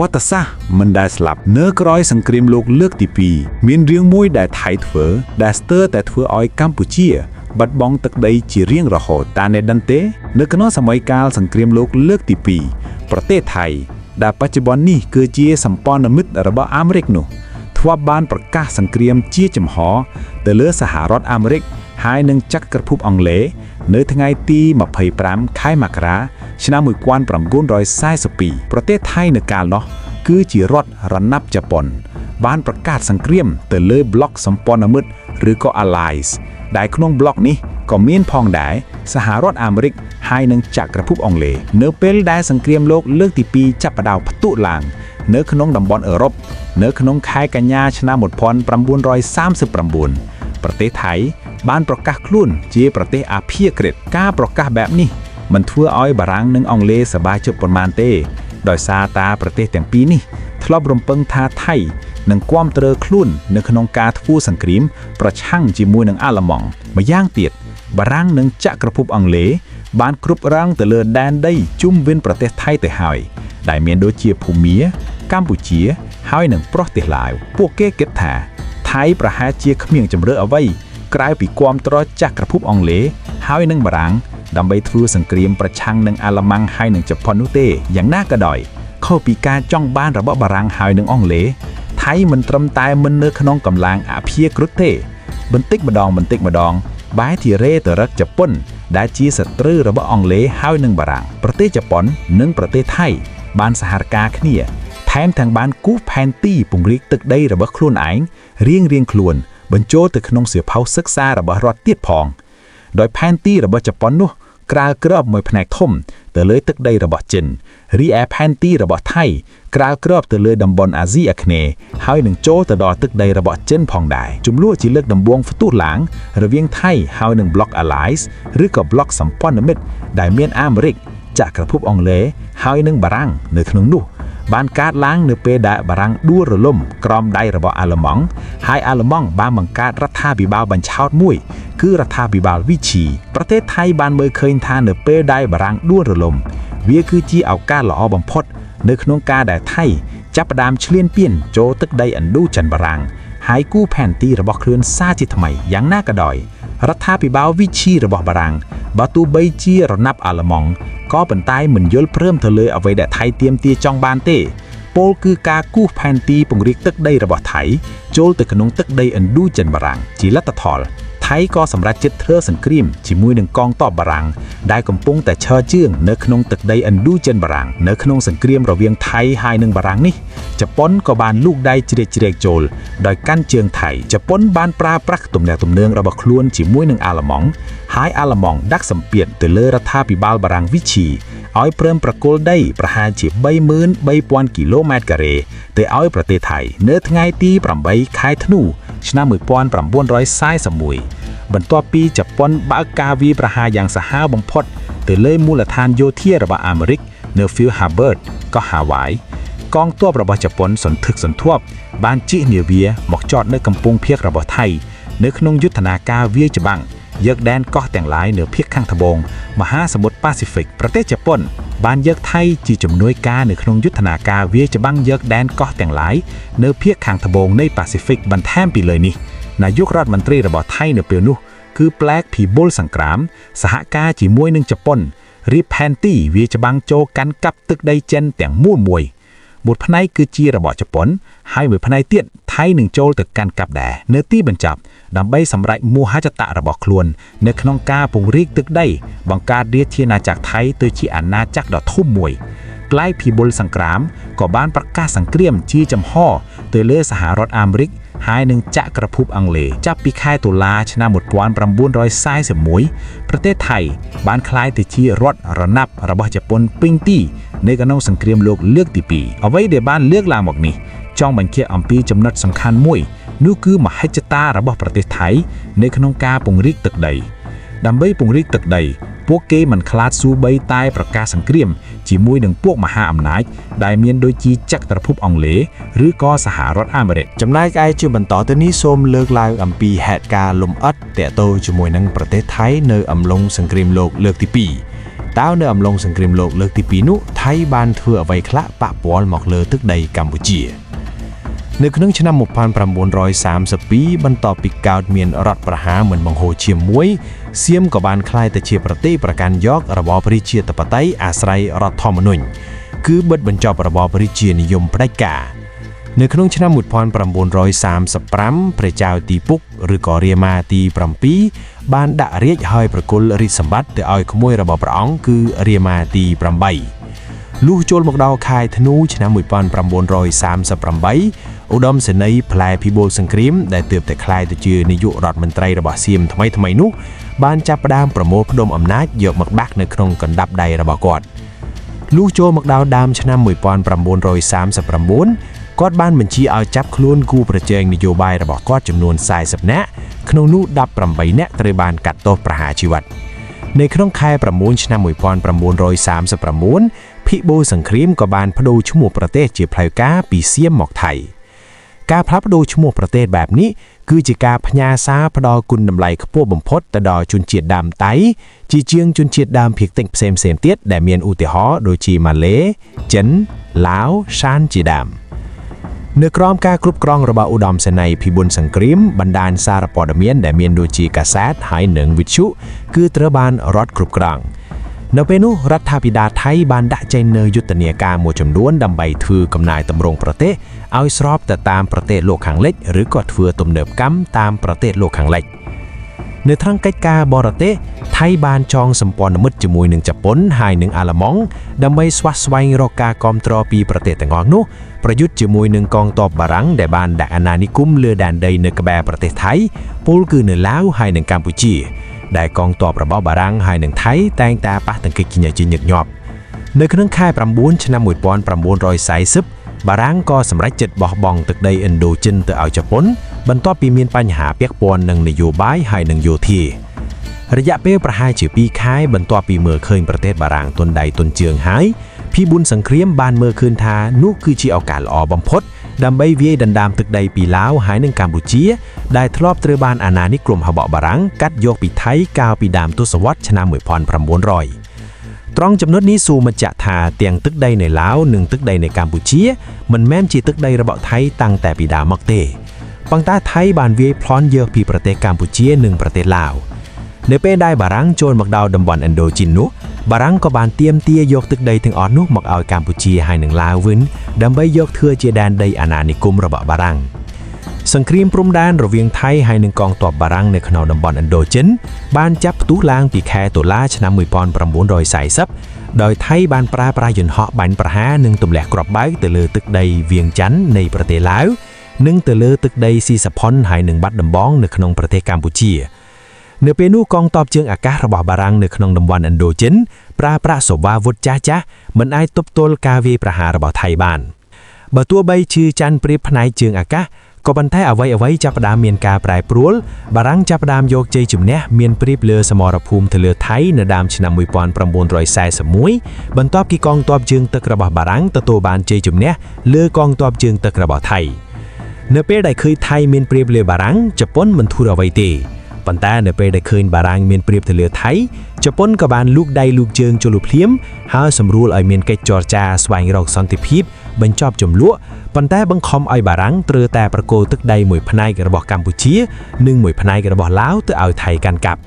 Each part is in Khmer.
วัติศาสตร์มันได้สลับเนื้อกร้อยสังเกตโลกเลือกที่ปีมีเรื่องมวยได้ไทยเถอได้สเตอร์แต่เถออ้อยกัมพูชีบัดบองตึกใดจีเรียงระหดตาในดันเตเนื้อขนมสมัยกาลสังเกตโลกเลือกที่ปีประเทศไทยได้ปัจจุบันนี้คือเจียสัมปอนมิตรระบอบอเมริกนูทว่าบ้านประกาศสังเกตเจียจำหอแต่เลือสหรัฐอเมริกหายหนึ่งจักกระพุบอังเลเนื้อทั้งไงตีมาเผยปรามค่ายมากราชนะมือกวนปรำกุ้นรอยไส้สปีประเทศไทยในการเนาะคือจีรอดรันนับจะปนบ้านประกาศสังเกตแต่เลือบล็อกสัมปอนมิตรหรือก็อ allies ได้ขนมบล็อกนี้ก็มีนพองได้สหรัฐอเมริกหายหนึ่งจักกระพุบอังเลเนื้อเป็ลได้สังเกตโลกเลือกตีปีจับประดาวพัตุลางเนื้อขนมดำบอลเอรบเนื้อขนมคายกัญญาชนะหมดพรปรำบุญรอย30ปรำบุญประเทศไทยบ้านประกาศคลุ่นเจีประเทศอาเพียเกรดกล้าประกาศแบบนี้มันทั่วอ้อยบารังหนึ่งอังเลสบายจบประมาณเต้โดยซาตาประเทศแต่งปีนี้ทลอบรมเปิงทาไทยหนึ่งความเตอคลุ่นหนึ่งขนมกาทูสังกรีมประช่างจีมวยหนึ่งอาละมองมาย่างเตียดบารังหนึ่งจะกระพุบอังเลบ้านกรุบรังแต่เลือแดนได้จุ่มเว้นประเทศไทยแต่หายได้เมียนโดยเจียภูมิกัมพูชีหายหนึ่งประเทศลาวพวกเก้เก็ตถาไทยประหารเจียขมิ้งจำเรือเอาไว้กลายปีความตรอจักกระพุบอังเลหายหนึ่งบารังดำใบทรูสังเกรียมประชังหนึ่งอาละมังให้หนึ่งจับพอนุเตอย่างน่ากระดอยเข้าปีการจ้องบ้านระเบาะบารังหายหนึ่งอังเลไทยมันตรำตายมันเนื้อขนองกำลังอาเพียกรุเตบันติกมาดองบายทีเรตรักจะป้นได้จีสตรือระเบาะอังเลหายหนึ่งบารังประเทศญี่ปุ่นหนึ่งประเทศไทยบ้านสหรัฐกาเนียแถมทางบ้านกู้แพนตี้ปุ่งริกตึกได้ระเบาะคลุนไอเรียงคลุนบรรโจตึกขนงเสือเผาศึกษาระเบาะรอดเตียดพองโดยแพนตี้ระเบาะญี่ปุ่นนู้กราเกรอบมวยแผนกทมแต่เลยตึกได้ระเบาะจินรีแอแพนตี้ระเบาะไทยกราเกรอบแต่เลยดำบอลอาซีอาคเนหายหนึ่งโจแต่ดอตึกได้ระเบาะเจนพองได้จุ่มลู่จีเลือกดำบวงฟตู้หลังระเวียงไทยหายหนึ่งบล็อกอ allies หรือกับบล็อกสัมปอนมิตรได้เมียนอเมริกจากกระพุบอังเลหายหนึ่งบารังเนื้อขนมนู่บ้านการล้างเนื้อเปดาบารังดูระล่มกรอมได้ระเบาะอาลมองหายอาลมองบ้านบังการรัฐาบิบาลบัญชาดมุ้ยคือรัฐาบิบาลวิชีประเทศไทยบ้านเมืองเคยทานเนื้อเปได้บารังดูระล่มเวียคือจีเอาการหล่อบังพดเนื้อขนมกาได้ไทยจับประดามเฉลียนเปี้ยนโจตึกได้อันดูจันบารังหายกู้แผ่นตีระเบาะเคลื่อนซาจิตทำไมยังน่ากระดอยรัฐาบิบาลวิชีระเบาะบารังบาตูใบจีระนับอาลมองก็เป็นใต้เหมือนยลเพิ่มเธอเลยเอาไว้แต่ไทยเตรียมตีจองบานเต้โปลคือกากู้แผ่นตีปุ่งริกตึกได้ระเบาะไทยโจลตึกขนมตึกได้อันดูจันบารังจีรัตทอลไทยก็สำหรับเจ็ดเทอสันกรีมจีมวยหนึ่งกองตอบบารังได้กำปงแต่เชอเจื้องเนื้อขนมตึกได้อันดูจันบารังเนื้อขนมสันกรีมระเวียงไทยหายหนึ่งบารังนี่จะป้นก็บานลูกได้จิเรกโจลโดยกั้นเจืองไทยจะป้นบานปลาปรักตุ่มแดงตุ่มเนืองระเบาะคล้วนจีมวยหนึ่งอาละมองหายอาละมองดักสัมเปียนแต่เลอรัฐาปิบาลบารังวิชีอ้อยเพิ่มประโกลได้ประหารจีบใบมื่นใบปอนกิโลเมตรกะเรแต่อ้อยประเทศไทยเนื้อทั้งไงตีปรำใบคายธนูชนะมือปอนปรำบ้วนร้อยไส้สมุยบรรตัวปีจะป้อนบากาวีประหารอย่างสหาบังพดแต่เลยมูลฐานโยเทียระบาอเมริกเนื้อฟิลฮาร์เบิร์ดก็หาไว้กองตัวระบาจะป้อนสนทึกสนทวบบ้านจิเนียเวียหมอกจอดเนื้อกำปงเพียกระบาไทยเนื้อขนมยุทธนาการเวียจะบังเยือกแดนก็แต่งหลายเหนือเพียกข้างทบงมหาสมุทรแปซิฟิกประเทศญี่ปุ่นบ้านเยือกไทยจีจำนวยกาเหนือขนมยุทธนาการเวียจะบังเยือกแดนก็แต่งหลายเหนือเพียกข้างทบงในแปซิฟิกบันแทมปีเลยนี่นายกรัฐมนตรีระบาไทยเหนือเปียวนุคือแปลกผีบุลสังกรามสหกาจีมวยหนึ่งญี่ปุ่นรีแพนตี้เวียจะบังโจกันกับตึกไดเจนแต่งมู่มวยบุตรพนัยคือจีระบาญี่ปุ่นให้บุตรพนัยเตี้ยนไทยหนึ่งโจลตึกกันกับแด่เนื้อตีบรรจับดำใบสำไรมูฮัจตะระบอกคลวนเนื้อขนมกาปุงริกตึกได้บังการเรียเทียนาจากไทยตัวชีอาณาจักรดอกทุ่มมวยใกล้ผีบุลสังกรามก่อบ้านประกาศสังเกรียมจีจำห่อตัวเลือสหรัฐอเมริกหายหนึ่งจะกระพุบอังเลจับปีค่ายตุลาชนะหมดปอนประบุนร้อยไส้เสมวยประเทศไทยบ้านคล้ายติชีรถระนับระบาญี่ปุ่นปิงตี้ในกระนองสังเกรียมโลกเลือกตีปีเอาไว้ในบ้านเลือกลางบอกนี่จ้องบันเคียอัมปีจำนวนสำคัญมวยนู่คือมหัจตาระบาประเทศไทยในขนมกาปุงริกตึกใดดำใบปุงริกตึกใดพวกเกมันคลาดสู้ใบตายประกาศสังเกรียมจีมวยหนึ่งพวกมหาอำนาจได้เมียนโดยจีจักรภพอังเลหรือก็สหรัฐอเมริกจำนายไอจือบรรต่อตัวนี้โซมเลิกลายอัมปีแหตกาลมอัดแต่โตจมวยนังประเทศไทยเนออำลงสังเกรียมโลกเลือกที่ปี តើនៅអំឡុងសង្គ្រាមលោកលើកទី2នោះថៃបានធ្វើអ្វីខ្លះប៉ះពាល់មកលើទឹកដីកម្ពុជានៅក្នុងឆ្នាំ1932បន្ទាប់ពីកើតមានរដ្ឋប្រហារមិនបង្ហូរឈាមមួយសៀមក៏បានក្លាយទៅជាប្រទេសប្រកាន់យករបបប្រជាធិបតេយ្យអាស្រ័យរដ្ឋធម្មនុញ្ញគឺបិទបញ្ចប់របបប្រជានិយមផ្ដាច់ការនៅក្នុងឆ្នាំ1935ព្រះចៅទីពុកឬក៏រាមាទី7បានដាក់រាជឲ្យប្រគល់រាជសម្បត្តិទៅឲ្យក្មួយរបស់ព្រះអង្គគឺរាមាទី8លុះចូលមកដល់ខែធ្នូឆ្នាំ1938ឧត្តមសេនីយ៍ផ្លែភិបូលសង្គ្រាមដែលទើបតែក្លាយទៅជានាយករដ្ឋមន្ត្រីរបស់សៀមថ្មីនោះបានចាប់ផ្ដើមប្រមូលផ្ដុំអំណាចយកមកដាក់នៅក្នុងកណ្ដាប់ដៃរបស់គាត់លុះចូលមកដល់ដើមឆ្នាំ1939គាត់បានបញ្ជាឲ្យចាប់ខ្លួនគូប្រជែងនយោបាយរបស់គាត់ចំនួន40នាក់ក្នុងនោះ18នាក់ត្រូវបានកាត់ទោសប្រហារជីវិតនៅក្នុងខែ9ឆ្នាំ1939ភិបូលសង្គ្រាមក៏បានប្តូរឈ្មោះប្រទេសជាផ្លូវការពីសៀមមកថៃការផ្លាស់ប្តូរឈ្មោះប្រទេសបែបនេះគឺជាការផ្ញើសារផ្ដល់គុណតម្លៃខ្ពស់បំផុតទៅដល់ជនជាតិដើមតៃជាជាងជនជាតិដើមភាគតិចផ្សេងៗទៀតដែលមានឧទាហរណ៍ដូចជាម៉ាឡេចិនឡាវសានជាដើមនៅក្រោមការគ្រប់គ្រងរបស់ឧត្តមសេនីយ៍ភិបូលសង្គ្រាមបណ្ដាញសារព័ត៌មានដែលមានដូចជាកាសែតហើយនិងវិទ្យុគឺត្រូវបានរដ្ឋគ្រប់គ្រងនៅពេលនោះរដ្ឋាភិបាលថៃបានដាក់ចេញនូវយុទ្ធនាការមួយចំនួនដើម្បីធ្វើកំណែតម្រង់ប្រទេសឲ្យស្របទៅតាមប្រទេសលោកខាងលិចឬក៏ធ្វើទំនើបកម្មតាមប្រទេសលោកខាងលិចនៅក្នុងកិច្ចការបរទេសថៃបានចងសម្ព័ន្ធមិត្តជាមួយនឹងជប៉ុនហើយនិងអាល្លឺម៉ង់ដើម្បីស្វះស្វែងរកការគាំទ្រពីប្រទេសទាំងអស់នោះប្រយុទ្ធជាមួយនឹងកងទ័ពបារាំងដែលបានដាក់អាណានិគមលើដែនដីនៅក្បែរប្រទេសថៃពលគឺនៅឡាវហើយនិងកម្ពុជាដែលកងទ័ពរបស់បារាំងហើយនិងថៃតែងតែប៉ះទង្គិចគ្នាជាញឹកញាប់នៅក្នុងខែ9ឆ្នាំ1940បារាំងក៏សម្រេចចិត្តបោះបង់ទឹកដីឥណ្ឌូចិនទៅឲ្យជប៉ុនបន្ទាប់ពីមានបញ្ហាពាក់ព័ន្ធនឹងនយោបាយហើយនិងយោធារយៈពេលប្រហែលជា2ខែបន្ទាប់ពីមើលឃើញប្រទេសបារាំងទុនដៃទុនជើងហើយភិបូលសង្គ្រាមបានមើលឃើញថានោះគឺជាឱកាសល្អបំផុតដើម្បីវាយដណ្ដើមទឹកដីពីឡាវហើយនិងកម្ពុជាដែលធ្លាប់ត្រូវបានអាណានិគមរបស់បារាំងកាត់យកពីថៃកាលពីដើមទសវត្សរ៍ឆ្នាំ1900ត្រង់ចំណុចនេះសូមបញ្ជាក់ថាទាំងទឹកដីในឡាវនិងទឹកដីในកម្ពុជាមិនមែនជាទឹកដីរបស់ថៃតាំងតែពីដើមមកទេប៉ុន្តែថៃបានវាយប្លន់យកពីប្រទេសកម្ពុជានិងប្រទេសឡាវនៅពេលដែលបារាំងចូលមកដល់តំបន់ឥណ្ឌូជីននោះបារាំងក៏បានទាមទារយកទឹកដីទាំងអស់នោះមកឲ្យកម្ពុជាហើយនិងឡាវវិញដើម្បីយកធ្វើជាដែនដីអាណានិគមរបស់បារាំងសង្គ្រាមព្រំដែនរវាងថៃហើយនិងកងទ័ពបារាំងនៅក្នុងតំបន់ឥណ្ឌូចិនបានចាប់ផ្ទុះឡើងពីខែតុលាឆ្នាំ1940ដោយថៃបានប្រើប្រាស់យន្តហោះបាញ់ប្រហារនិងទម្លាក់គ្រាប់បែកទៅលើទឹកដីវៀងច័ន្ទនៃប្រទេសឡាវនិងទៅលើទឹកដីស៊ីសាផុនហើយនិងបាត់ដំបងនៅក្នុងប្រទេសកម្ពុជានៅពេលនោះកងទ័ពជើងអាកាសរបស់បារាំងនៅក្នុងតំបន់ឥណ្ឌូចិនប្រើប្រាស់សេវាវុធចាស់ៗមិនអាចទប់ទល់ការវាយប្រហាររបស់ថៃបានបើទោះបីជាច័ន្ទព្រាបផ្នែកជើងអាកាសក៏ប៉ុន្តែអ្វីៗចាប់ផ្ដើមមានការប្រែប្រួលបារាំងចាប់ផ្ដើមយកជ័យជំនះមានព្រៀបលើសមរភូមិទៅលើថៃនៅដើមឆ្នាំ1941បន្ទាប់ពីកងទ័ពជើងទឹករបស់បារាំងទទួលបានជ័យជំនះលើកងទ័ពជើងទឹករបស់ថៃនៅពេលដែលឃើញថៃមានព្រៀបលើបារាំងជប៉ុនមិនធ្វើអ្វីទេប៉ុន្តែនៅពេលដែលឃើញបារាំងមានព្រៀបទៅលើថៃជប៉ុនក៏បានលូកដៃលូកជើងចូលភ្លាមហើយសម្រួលឲ្យមានកិច្ចចរចាស្វែងរកសន្តិភាពបញ្ចប់ជម្លោះប៉ុន្តែបង្ខំឲ្យបារាំងត្រូវតែប្រគល់ទឹកដីមួយផ្នែករបស់កម្ពុជានិងមួយផ្នែករបស់ឡាវទៅឲ្យថៃកាន់កាប់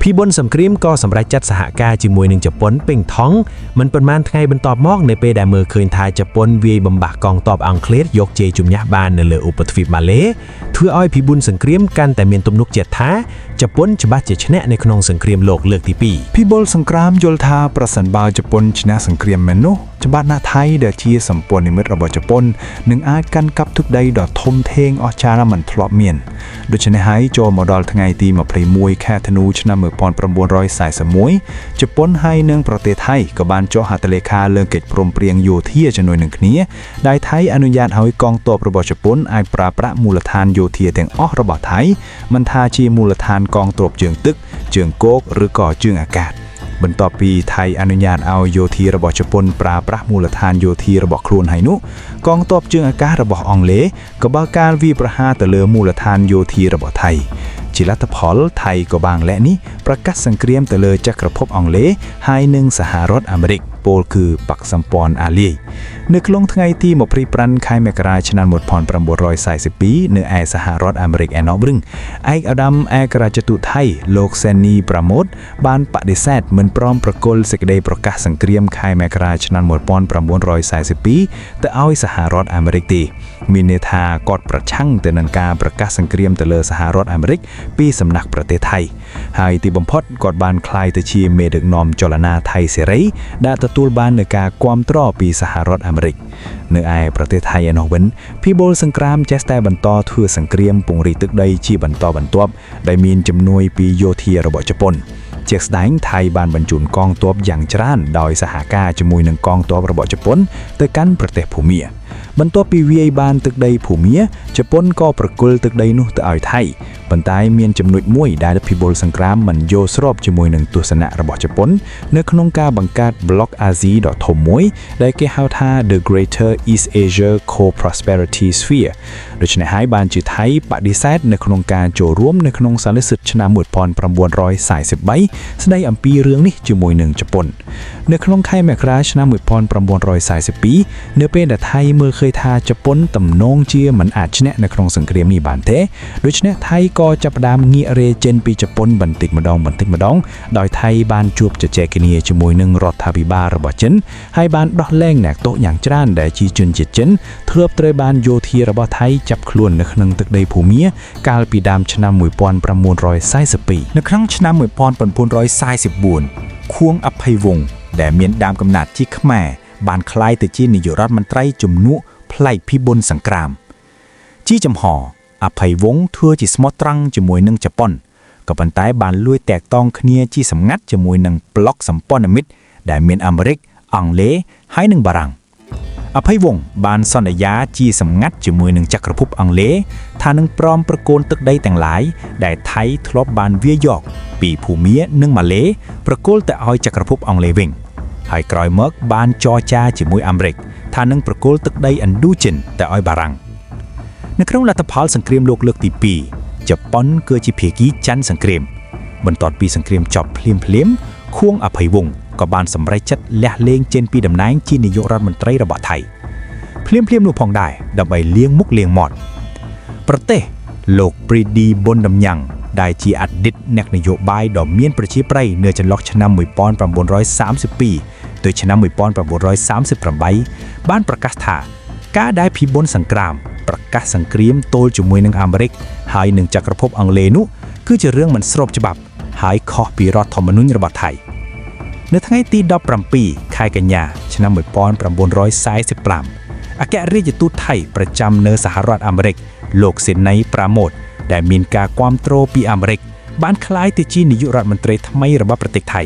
ភិបូលសង្គ្រាមក៏សម្រេចចាត់សហការជាមួយនឹងជប៉ុនពេញថងមិនប៉ុន្មានថ្ងៃបន្ទាប់មកនៅពេលដែលមើលឃើញថាជប៉ុនវាយបំបាក់កងទ័ពអង់គ្លេសយកជ័យជំនះបាននៅលើឧបទ្វីបម៉ាឡេធ្វើឲ្យភិបូលសង្គ្រាមកាន់តែមានទំនុកចិត្តថាជប៉ុនច្បាស់ជាឈ្នះនៅក្នុងសង្គ្រាមលោកលើកទី2ភិបូលសង្គ្រាមយល់ថាប្រសិនបើជប៉ុនឈ្នះសង្គ្រាមមែននោះច្បាស់ណាស់ថៃដែលជាសម្ព័ន្ធមិត្តរបស់ជប៉ុននឹងអាចកាន់កាប់ទឹកដីដ៏ធំធេងអស្ចារ្យមិនធ្លាប់មានដូច្នេះហើយចូលមកដល់ថ្ងៃទី21ខែធ្នូឆ្នាំ1941ជប៉ុនហើយនិងប្រទេសថៃក៏បានចុះហត្ថលេខាលើកិច្ចព្រមព្រៀងយោធាជាមួយនឹងគ្នាដែលថៃអនុញ្ញាតឲ្យកងទ័ពរបស់ជប៉ុនអាចប្រើប្រាស់មូលដ្ឋានយោធាទាំងអស់របស់ថៃមិនថាជាមូលដ្ឋានកងទ័ពជើងទឹកជើងគោកឬក៏ជើងអាកាសបន្ទាប់ពីថៃអនុញ្ញាតឲ្យយោធារបស់ជប៉ុនប្រើប្រាស់មូលដ្ឋានយោធារបស់ខ្លួនហើយនោះកងទ័ពជើងអាកាសរបស់អង់គ្លេសក៏បើកការវាយប្រហារទៅលើមូលដ្ឋានយោធារបស់ថៃ ជាលទ្ធផលថៃក៏បានและនេះប្រកាសសង្គ្រាមទៅលើចក្រភពអង់គ្លេសហើយនិងសហរដ្ឋអាមេរិកពលគឺបកសម្ព័ន្ធអាលាយនៅក្នុងថ្ងៃទី25ខែមករាឆ្នាំ1942នៅឯសហរដ្ឋអាមេរិកឯណោះវិញឯកឧត្តមឯករាជទូតថៃលោកសេននីប្រាម៉ូតបានបដិសេធមិនព្រមប្រគល់សេចក្តីប្រកាសសង្គ្រាមខែមករាឆ្នាំ1942ទៅឲ្យសហរដ្ឋអាមេរិកទេមានន័យថាគាត់ប្រឆាំងទៅនឹងការប្រកាសសង្គ្រាមទៅលើសហរដ្ឋអាមេរិកពីសំណាក់ប្រទេសថៃហើយទីបំផុតគាត់បានក្លាយទៅជាមេដឹកនាំចលនាថៃសេរីដែលទទួលបាននូវការគាំទ្រពីសហរដ្ឋអាមេរិកនៅឯប្រទេសថៃឯណោះវិញពីបុលសង្គ្រាមចេះតែបន្តធ្វើសង្គ្រាមពង្រីកទឹកដីជាបន្តបន្ទាប់ដែលមានជំនួយពីយោធារបស់ជប៉ុនជាក់ស្ដែងថៃបានបញ្ជូនកងទ័ពយ៉ាងច្រើនដោយសហការជាមួយនឹងកងទ័ពរបស់ជប៉ុនទៅកាន់ប្រទេសភូមាបន្ទាប់ពីវាយបានទឹកដីភូមាជប៉ុនក៏ប្រគល់ទឹកដីនោះទៅឲ្យថៃប៉ុន្តែមានចំណុចមួយដែលពិបុលសង្គ្រាមមិនយល់ស្របជាមួយនឹងទស្សនៈរបស់ជប៉ុននៅក្នុងការបង្កើតប្លុកអាស៊ីដ៏ធំមួយដែលគេហៅថា The Greater East Asia Co-Prosperity Sphere ដូច្នេះហើយបានជាថៃបដិសេធនៅក្នុងការចូលរួមនៅក្នុងសន្និសីទឆ្នាំ1943ស្ដីអំពីរឿងនេះជាមួយនឹងជប៉ុននៅក្នុងខែមករាឆ្នាំ1942នៅពេលដែលថៃមើលឃើញថាជប៉ុនទំនងជាមិនអាចឈ្នះនៅក្នុងសង្គ្រាមនេះបានទេដូច្នេះថៃក៏ចាប់ផ្ដើមងាករេចេញពីជប៉ុនបន្តិចម្ដងដោយថៃបានជួបជជែកគ្នាជាមួយនឹងរដ្ឋាភិបាលរបស់ចិនហើយបានដោះលែងអ្នកទោសយ៉ាងច្រើនដែលជាជនជាតិចិនធ្លាប់ត្រូវបានយោធារបស់ថៃចាប់ខ្លួននៅក្នុងទឹកដីភូមាកាលពីដើមឆ្នាំ1942នៅក្នុងឆ្នាំ1944ខួងអភ័យវង្សដែលមានដើមកំណើតជាខ្មែរបានក្លាយទៅជានាយករដ្ឋមន្ត្រីជំនួសផ្លៃភិបុលសង្គ្រាមជាចំហអភ័យវង្សធ្វើជាស្មោះត្រង់ជាមួយនឹងជប៉ុនក៏ប៉ុន្តែបានលួចតាក់ទងគ្នាជាសម្ងាត់ជាមួយនឹងប្លុកសម្ព័ន្ធមិត្តដែលមានអាមេរិកអង់គ្លេសហើយនិងបារាំងអភ័យវង្សបានសន្យាជាសម្ងាត់ជាមួយនឹងចក្រភពអង់គ្លេសថានឹងព្រមប្រគល់ទឹកដីទាំងឡាយដែលថៃធ្លាប់បានវាយយកពីភូមានិងម៉ាឡេប្រគល់ទៅឲ្យចក្រភពអង់គ្លេសវិញហើយក្រោយមកបានចរចាជាមួយអាមេរិកថានឹងប្រគល់ទឹកដីឥណ្ឌូចិនទៅឲ្យបារាំងនៅក្នុងលទ្ធផលសង្គ្រាមលោកលើកទី2ជប៉ុនគឺជាភាគីច័ន្ទសង្គ្រាមបន្ទាប់ពីសង្គ្រាមចប់ភ្លាមខួងអភ័យវង្សក៏បានសម្រេចចិត្តលះលែងចេញពីតំណែងជានាយករដ្ឋមន្ត្រីរបស់ថៃភ្លាមនោះផងដែរដើម្បីលាងមុខលាងមាត់ប្រទេសលោកព្រីឌីប៊ុនដំញ៉ាំងដែលជាអតីតអ្នកនយោបាយដ៏មានប្រជាប្រិយនៅចន្លោះឆ្នាំ1932ទៅឆ្នាំ1938បានប្រកាសថាការដែលភិបុលសង្គ្រាមប្រកាសសង្គ្រាមទល់ជាមួយនឹងអាមេរិកហើយនឹងចក្រភពអង់គ្លេសនោះគឺជារឿងមិនស្របច្បាប់ហើយខុសពីរដ្ឋធម្មនុញ្ញរបស់ថៃនៅថ្ងៃទី17ខែកញ្ញាឆ្នាំ1945អគ្គរដ្ឋទូតថៃប្រចាំនៅសហរដ្ឋអាមេរិកលោកសេននីប្រាម៉ូតដែលមានការគាំទ្រពីអាមេរិកបានក្លាយទៅជានាយករដ្ឋមន្ត្រីថ្មីរបស់ប្រទេសថៃ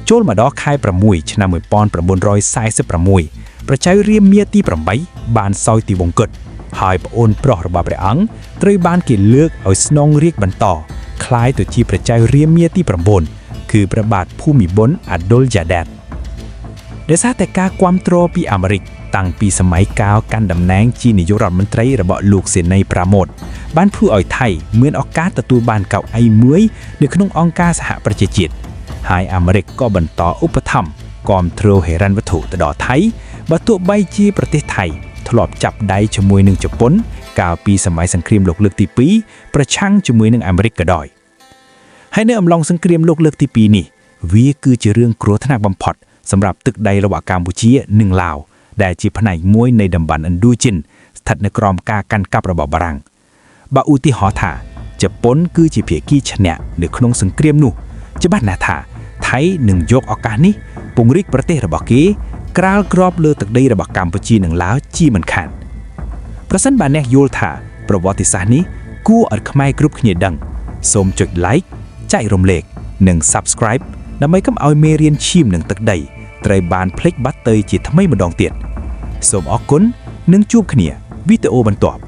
ចូលមកដល់ខែ6ឆ្នាំ1946ព្រះចៅរាមាទី8បានសោយទីវង្គតហើយប្អូនប្រុសរបស់ព្រះអង្គត្រូវបានគេលើកឲ្យស្នងរាជបន្តក្លាយទៅជាព្រះចៅរាមាទី9គឺព្រះបាទភូមិន្ទអាដុលយ៉ាដេតដោយសារតែការគាំទ្រពីអាមេរិកតាំងពីសម័យកាលកាន់តំណែងជានាយករដ្ឋមន្ត្រីរបស់លោកសេនីប្រាម៉ូតបានធ្វើឲ្យថៃមានឱកាសទទួលបានកៅអីមួយនៅក្នុងអង្គការសហប្រជាជាតិហើយអាមេរិកក៏បន្តឧបត្ថម្ភគាំទ្រហិរញ្ញវត្ថុទៅដល់ថៃបើទោះបីជាប្រទេសថៃធ្លាប់ចាប់ដៃជាមួយនឹងជប៉ុនកាលពីសម័យសង្គ្រាមលោកលើកទី2ប្រឆាំងជាមួយនឹងអាមេរិកក៏ដោយហើយនៅអំឡុងសង្គ្រាមលោកលើកទី2នេះវាគឺជារឿងគ្រោះថ្នាក់បំផុតសម្រាប់ទឹកដីរបស់កម្ពុជានិងឡាវដែលជាផ្នែកមួយនៃតំបន់ឥណ្ឌូចិនស្ថិតនៅក្រោមការកាន់កាប់របស់បារាំងបើឧទាហរណ៍ថាជប៉ុនគឺជាភាគីឈ្នះនៅក្នុងសង្គ្រាមនោះច្បាស់ណាស់ថាថៃនឹងយកឱកាសនេះពង្រីកប្រទេសរបស់គេក្រាលគ្របលើទឹកដីរបស់កម្ពុជានិងឡាវជាមិនខានប្រសិនបើអ្នកយល់ថាប្រវត្តិសាស្ត្រនេះគួរឲ្យខ្មែរគ្រប់គ្នាដឹងសូមចុច like ចែករំលែកនិង subscribe ដើម្បីកុំឲ្យមេរៀនឈាមនឹងទឹកដីត្រូវបានភ្លេចបាត់ទៅជាថ្មីម្ដងទៀតសូមអរគុណនិងជួបគ្នាវីដេអូបន្ទាប់